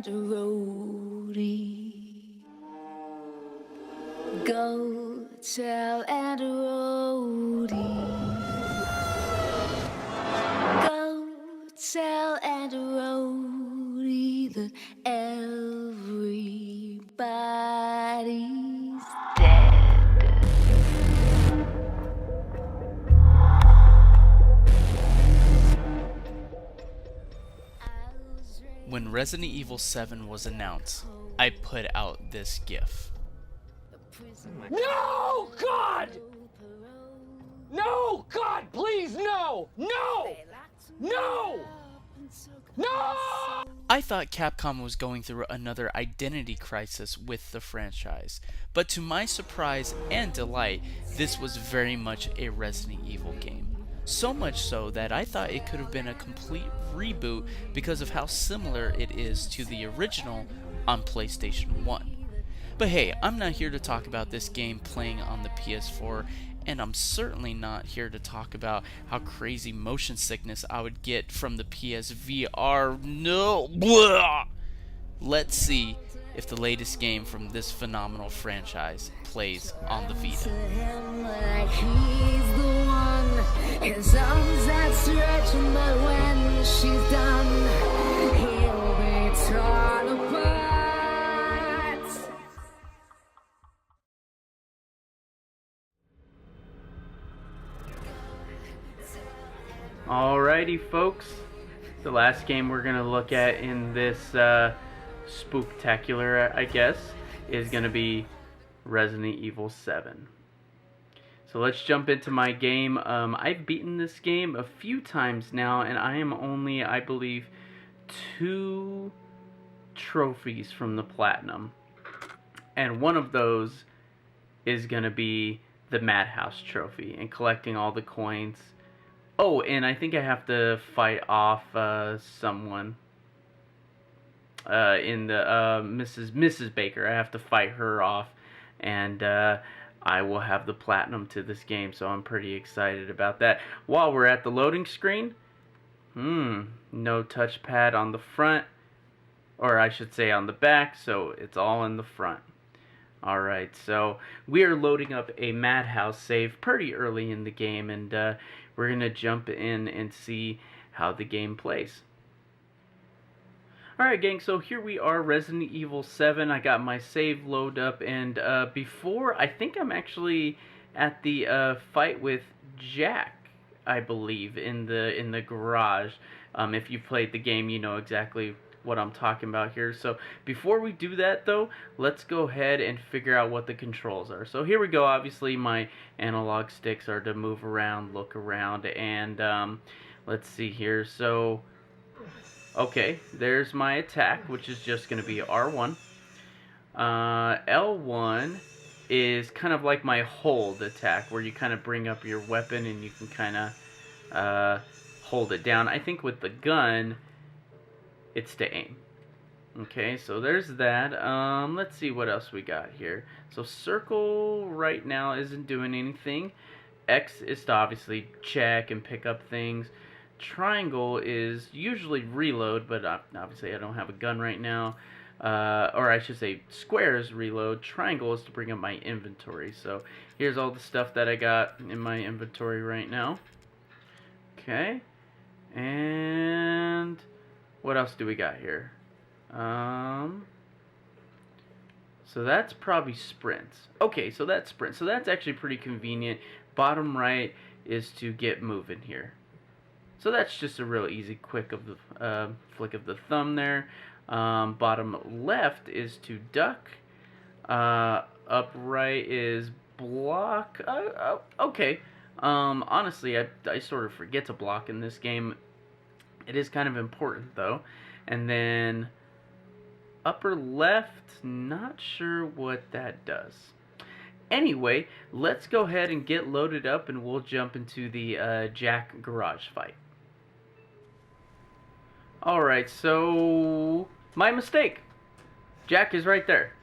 and Rhodey. Go tell and Rhodey. Go tell and Rhodey that everybody's dead. When Resident Evil 7 was announced, I put out this GIF. No, God! No, God, please, no! No! No! No! I thought Capcom was going through another identity crisis with the franchise, but to my surprise and delight, this was very much a Resident Evil game. So much so that I thought it could have been a complete reboot because of how similar it is to the original on PlayStation 1. But hey, I'm not here to talk about this game playing on the PS4, and I'm certainly not here to talk about how crazy motion sickness I would get from the PSVR. No! Blah! Let's see if the latest game from this phenomenal franchise plays on the Vita. His arms that stretch, but when she's done, he'll be torn apart. Alrighty, folks. The last game we're gonna look at in this spooktacular, I guess, is gonna be Resident Evil 7. So let's jump into my game. I've beaten this game a few times now, and I am only, I believe, 2 trophies from the platinum. And one of those is going to be the Madhouse trophy and collecting all the coins. Oh, and I think I have to fight off someone in the Mrs. Baker. I have to fight her off, and I will have the platinum to this game, so I'm pretty excited about that. While we're at the loading screen, no touchpad on the front, or I should say on the back, so it's all in the front. Alright, so we are loading up a Madhouse save pretty early in the game, and we're going to jump in and see how the game plays. Alright gang, so here we are, Resident Evil 7. I got my save load up, and before, I think I'm actually at the fight with Jack, I believe, in the garage. If you've played the game, you know exactly what I'm talking about here. So before we do that though, let's go ahead and figure out what the controls are. So here we go. Obviously my analog sticks are to move around, look around, and let's see here. So okay, there's my attack, which is just going to be R1. L1 is kind of like my hold attack, where you kind of bring up your weapon and you can kind of hold it down. I think with the gun, it's to aim. Okay, so there's that. Let's see what else we got here. So circle right now isn't doing anything. X is to obviously check and pick up things. Triangle is usually reload, but obviously I don't have a gun right now. Or I should say square is reload. Triangle is to bring up my inventory. So here's all the stuff that I got in my inventory right now. Okay. And what else do we got here? So that's probably sprints. Okay, so that's sprint. So that's actually pretty convenient. Bottom right is to get moving here. So that's just a real easy quick of the flick of the thumb there. Bottom left is to duck. Up right is block. Okay. Honestly, I sort of forget to block in this game. It is kind of important though. And then upper left, not sure what that does. Anyway, let's go ahead and get loaded up, and we'll jump into the Jack garage fight. Alright, so my mistake. Jack is right there.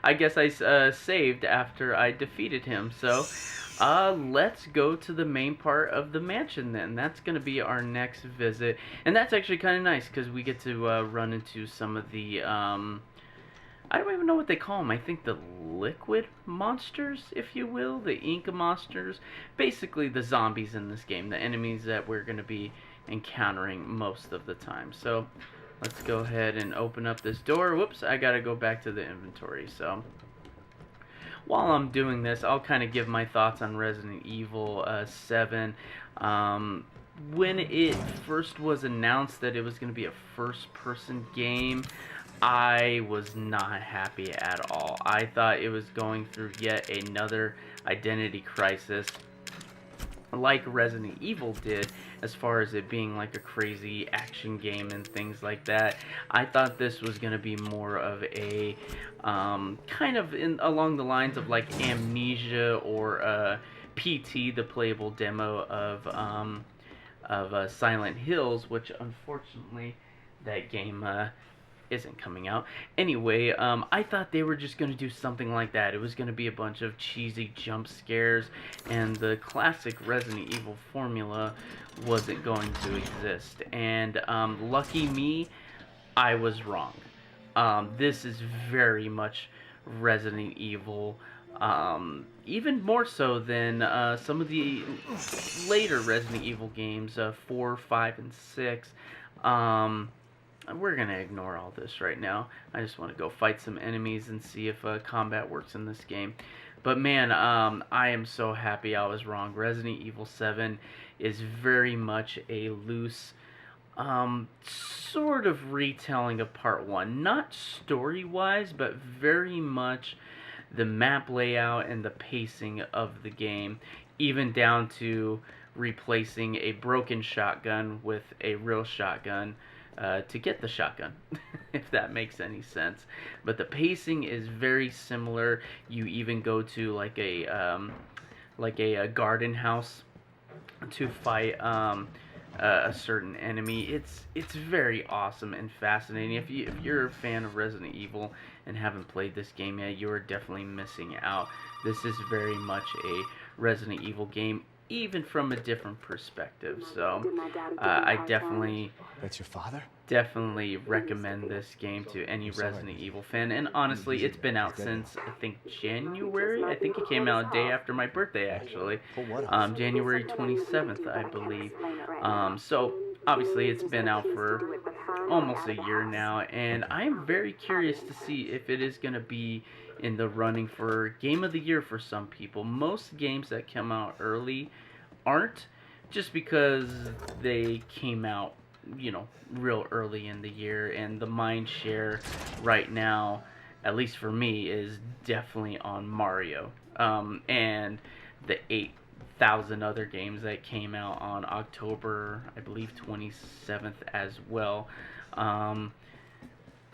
I guess I saved after I defeated him. So Let's go to the main part of the mansion then. That's going to be our next visit. And that's actually kind of nice because we get to run into some of the, I don't even know what they call them. I think the liquid monsters, if you will. The ink monsters. Basically the zombies in this game. The enemies that we're going to be encountering most of the time. So let's go ahead and open up this door. Whoops, I got to go back to the inventory. So while I'm doing this, I'll kind of give my thoughts on Resident Evil 7. When it first was announced that it was going to be a first-person game, I was not happy at all. I thought it was going through yet another identity crisis, like Resident Evil did, as far as it being like a crazy action game and things like that. I thought this was going to be more of a kind of along the lines of like Amnesia or PT, the playable demo of Silent Hills, which unfortunately that game isn't coming out. Anyway, I thought they were just going to do something like that. It was going to be a bunch of cheesy jump scares, and the classic Resident Evil formula wasn't going to exist. And lucky me, I was wrong. This is very much Resident Evil, even more so than some of the later Resident Evil games, 4, 5, and 6. We're going to ignore all this right now. I just want to go fight some enemies and see if combat works in this game. But man, I am so happy I was wrong. Resident Evil 7 is very much a loose, sort of retelling of Part 1. Not story-wise, but very much the map layout and the pacing of the game. Even down to replacing a broken shotgun with a real shotgun. To get the shotgun, if that makes any sense. But the pacing is very similar. You even go to like a garden house to fight a certain enemy. It's very awesome and fascinating. If you're a fan of Resident Evil and haven't played this game yet, you are definitely missing out. This is very much a Resident Evil game, even from a different perspective. So I definitely That's your father? definitely recommend this game to any Resident Evil fan. And honestly, it's been out since I think January. I think it came out a day after my birthday, actually. January 27th, I believe. So obviously it's been out for almost a year now, and I'm very curious to see if it is going to be in the running for Game of the Year for some people. Most games that come out early aren't, just because they came out, you know, real early in the year, and the mind share right now, at least for me, is definitely on Mario, and the 8,000 other games that came out on October, I believe, 27th as well.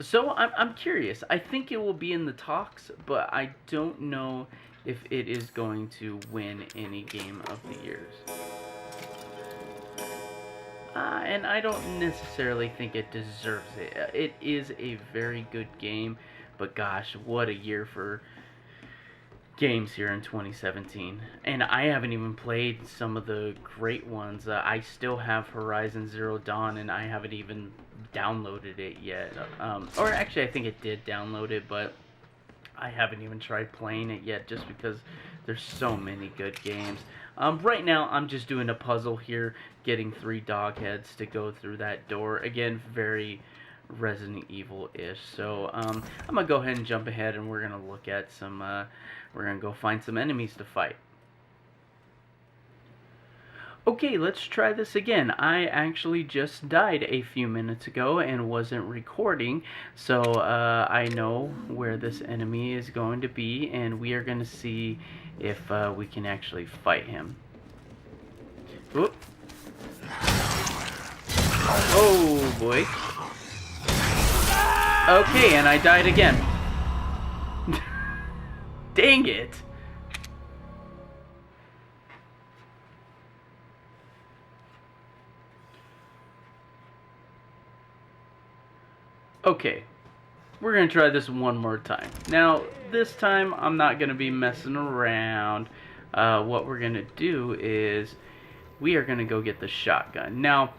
So I'm curious. I think it will be in the talks, but I don't know if it is going to win any Game of the Years. And I don't necessarily think it deserves it. It is a very good game, but gosh, what a year for games here in 2017. And I haven't even played some of the great ones. I still have Horizon Zero Dawn, and I haven't even downloaded it yet. Or actually, I think it did download it, but I haven't even tried playing it yet, just because there's so many good games. Right now, I'm just doing a puzzle here, getting 3 dog heads to go through that door. Again, very Resident Evil-ish. So I'm gonna go ahead and jump ahead, and we're gonna look at some. We're gonna go find some enemies to fight. Okay, let's try this again. I actually just died a few minutes ago and wasn't recording, so I know where this enemy is going to be, and we are going to see if we can actually fight him. Oop. Oh boy. Okay, and I died again. Dang it. Okay, we're going to try this one more time. Now, this time I'm not going to be messing around. what we're going to do is we are going to go get the shotgun. Now,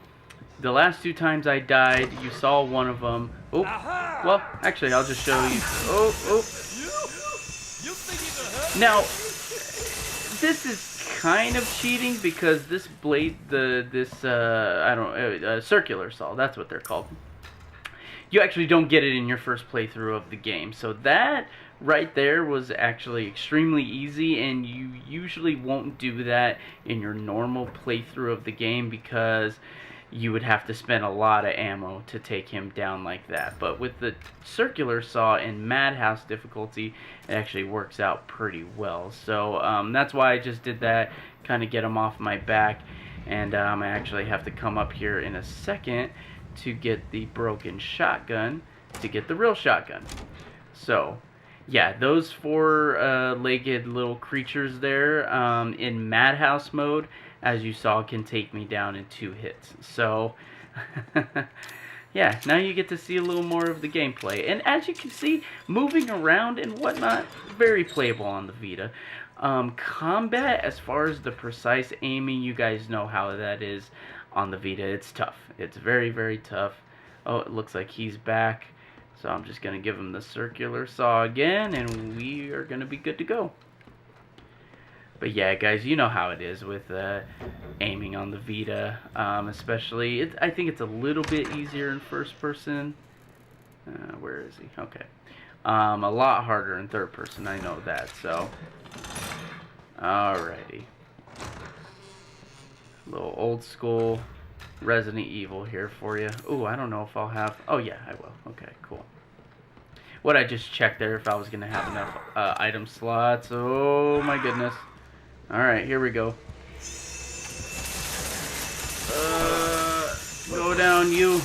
the last 2 times I died, you saw one of them. Oh, well, actually, I'll just show you. Oh. Now, this is kind of cheating because this blade, circular saw, that's what they're called. You actually don't get it in your first playthrough of the game. So that right there was actually extremely easy, and you usually won't do that in your normal playthrough of the game because you would have to spend a lot of ammo to take him down like that. But with the circular saw in Madhouse difficulty, it actually works out pretty well. So that's why I just did that, kind of get him off my back. And I actually have to come up here in a second to get the broken shotgun to get the real shotgun. So yeah, those 4-legged little creatures there in Madhouse mode, as you saw, can take me down in 2 hits. So yeah, now you get to see a little more of the gameplay. And as you can see, moving around and whatnot, very playable on the Vita. Combat, as far as the precise aiming, you guys know how that is on the Vita. It's tough. It's very, very tough. Oh, it looks like he's back. So I'm just going to give him the circular saw again, and we are going to be good to go. But yeah, guys, you know how it is with aiming on the Vita. Especially, I think it's a little bit easier in first person. Where is he? Okay. A lot harder in third person, I know that. So, alrighty. A little old school Resident Evil here for you. Ooh, I don't know if I'll have... Oh, yeah, I will. Okay, cool. What I just checked there, if I was going to have enough item slots. Oh, my goodness. Alright, here we go. Go down, you.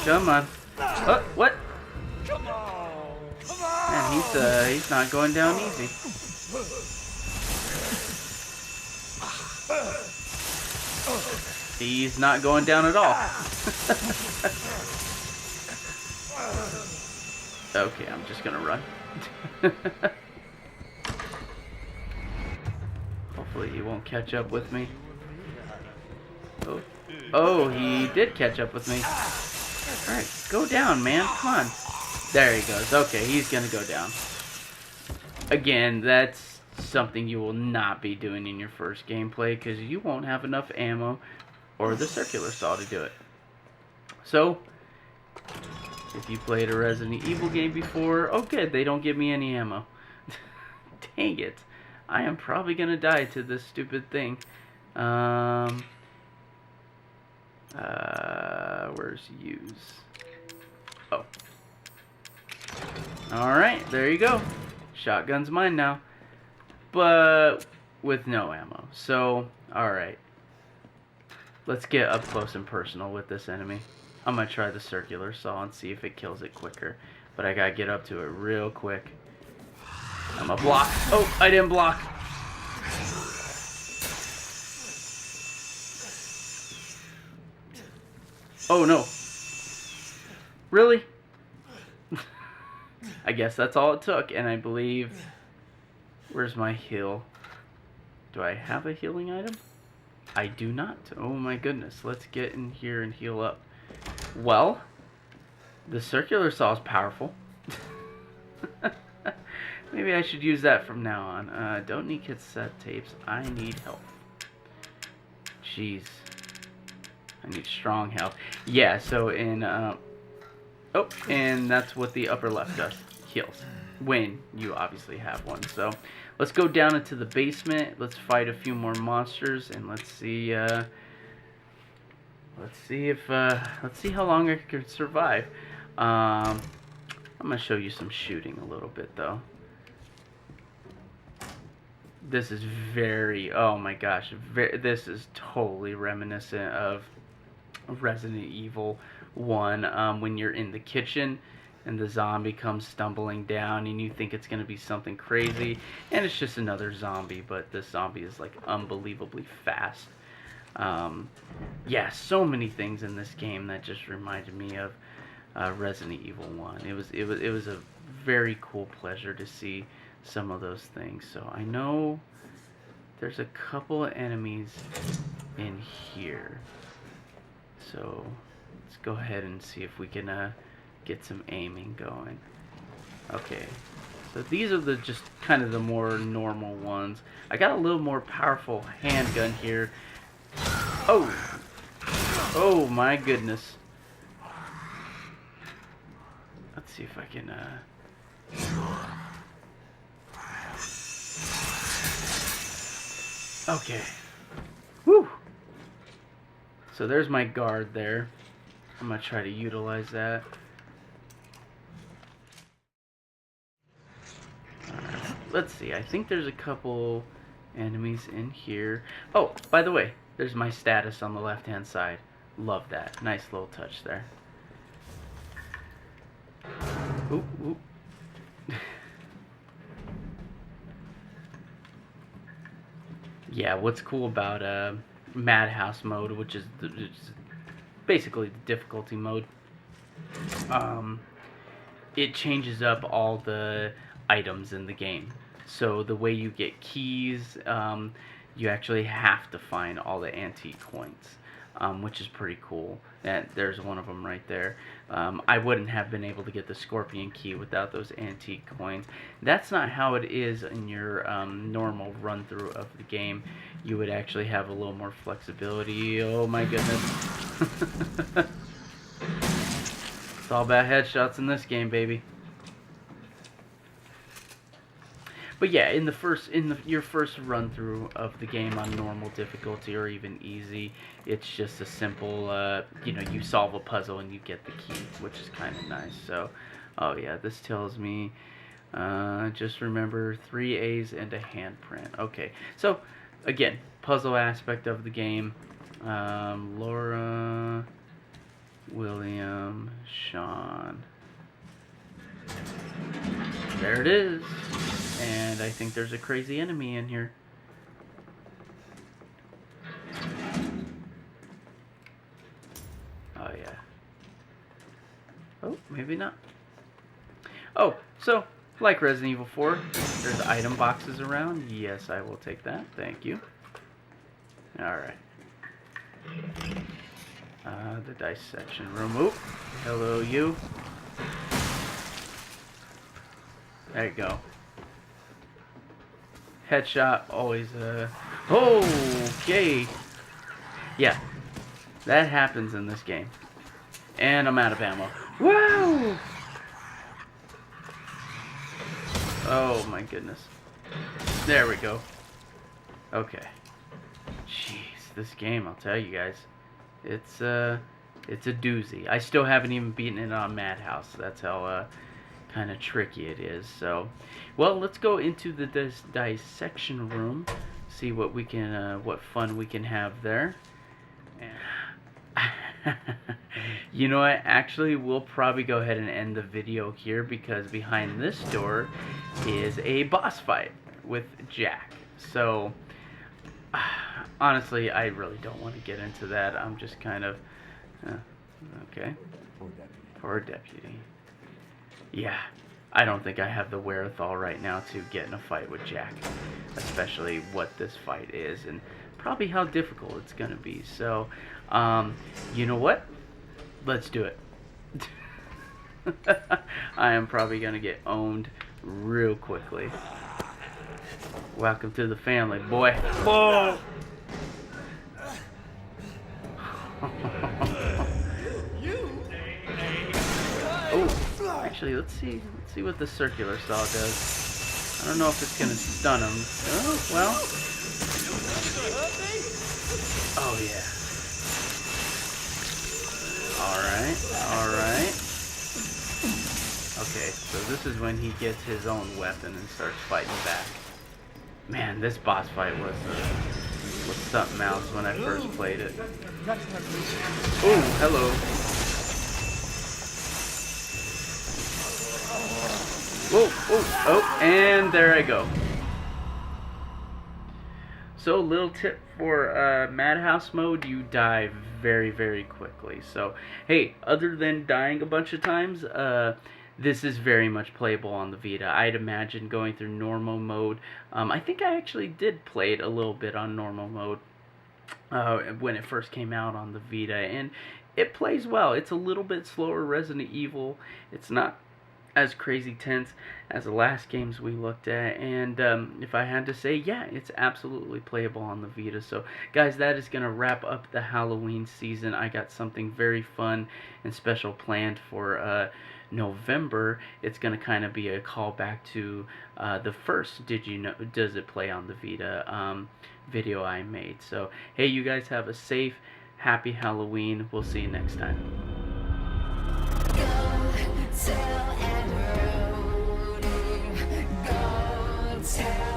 Come on. What? Man, he's not going down easy. He's not going down at all. Okay, I'm just gonna run. Hopefully he won't catch up with me. Oh, he did catch up with me. Alright, go down, man. Come on. There he goes. Okay, he's gonna go down. Again, that's something you will not be doing in your first gameplay because you won't have enough ammo or the circular saw to do it. So, if you played a Resident Evil game before, oh good, they don't give me any ammo. Dang it. I am probably gonna die to this stupid thing. Where's use? Oh. Alright, there you go. Shotgun's mine now. But with no ammo. So, alright. Let's get up close and personal with this enemy. I'm gonna try the circular saw and see if it kills it quicker. But I gotta get up to it real quick. I'm gonna block. Oh, I didn't block. Oh no. Really? I guess that's all it took, and I believe... Where's my heal? Do I have a healing item? I do not. Oh my goodness. Let's get in here and heal up. Well, the circular saw is powerful. Maybe I should use that from now on. Don't need cassette tapes. I need health. Jeez. I need strong health. Yeah, so in... oh, and that's what the upper left does. Heals. When you obviously have one. So, let's go down into the basement. Let's fight a few more monsters. And let's see... let's see how long I can survive. I'm going to show you some shooting a little bit, though. This is very... Oh, my gosh. This is totally reminiscent of Resident Evil 1, when you're in the kitchen and the zombie comes stumbling down and you think it's going to be something crazy, and it's just another zombie, but this zombie is like unbelievably fast. Yeah, so many things in this game that just reminded me of Resident Evil 1. It was a very cool pleasure to see some of those things. So I know there's a couple of enemies in here. So let's go ahead and see if we can get some aiming going. Okay. So these are the just kind of the more normal ones. I got a little more powerful handgun here. Oh! Oh my goodness. Let's see if I can okay. Woo! So there's my guard there. I'm gonna try to utilize that. Let's see, I think there's a couple enemies in here. Oh, by the way, there's my status on the left hand side. Love that. Nice little touch there. Oop, oop. Yeah, what's cool about Madhouse Mode, which is basically the difficulty mode, it changes up all the items in the game. So the way you get keys, you actually have to find all the antique coins, which is pretty cool. And there's one of them right there. I wouldn't have been able to get the scorpion key without those antique coins. That's not how it is in your normal run through of the game. You would actually have a little more flexibility. Oh my goodness. It's all about headshots in this game, baby. But yeah, your first run through of the game on normal difficulty or even easy, it's just a simple, you solve a puzzle and you get the key, which is kind of nice. So, oh yeah, this tells me, just remember 3 A's and a handprint. Okay, so again, puzzle aspect of the game. Laura, William, Sean. There it is. And I think there's a crazy enemy in here. Oh, yeah. Oh, maybe not. Oh, so, like Resident Evil 4, there's item boxes around. Yes, I will take that. Thank you. Alright. The dissection room. Oop. Hello, you. There you go. Headshot, always, okay. Yeah, that happens in this game. And I'm out of ammo. Wow! Oh my goodness. There we go. Okay. Jeez, this game, I'll tell you guys. It's a doozy. I still haven't even beaten it on Madhouse. That's how, kind of tricky it is. So, well, let's go into the dissection room, see what we can what fun we can have there. You know what, actually we'll probably go ahead and end the video here, because behind this door is a boss fight with Jack. So honestly, I really don't want to get into that. I'm just kind of okay. Poor deputy. Yeah, I don't think I have the wherewithal right now to get in a fight with Jack, especially what this fight is and probably how difficult it's going to be. So, you know what? Let's do it. I am probably going to get owned real quickly. Welcome to the family, boy. Whoa! Oh, actually, let's see what the circular saw does. I don't know if it's gonna stun him. Oh, well. Oh yeah. Alright. Okay, so this is when he gets his own weapon and starts fighting back. Man, this boss fight was something else when I first played it. Oh, hello. Whoa, whoa, oh, and there I go. So, little tip for Madhouse Mode, you die very, very quickly. So, hey, other than dying a bunch of times, this is very much playable on the Vita. I'd imagine going through normal mode. I think I actually did play it a little bit on normal mode when it first came out on the Vita, and it plays well. It's a little bit slower Resident Evil. It's not as crazy tense as the last games we looked at, and if I had to say, yeah, it's absolutely playable on the Vita. So guys, that is gonna wrap up the Halloween season. I got something very fun and special planned for November. It's gonna kind of be a callback to the first does it play on the Vita video I made. So hey, you guys have a safe, happy Halloween. We'll see you next time. Tell everybody, go tell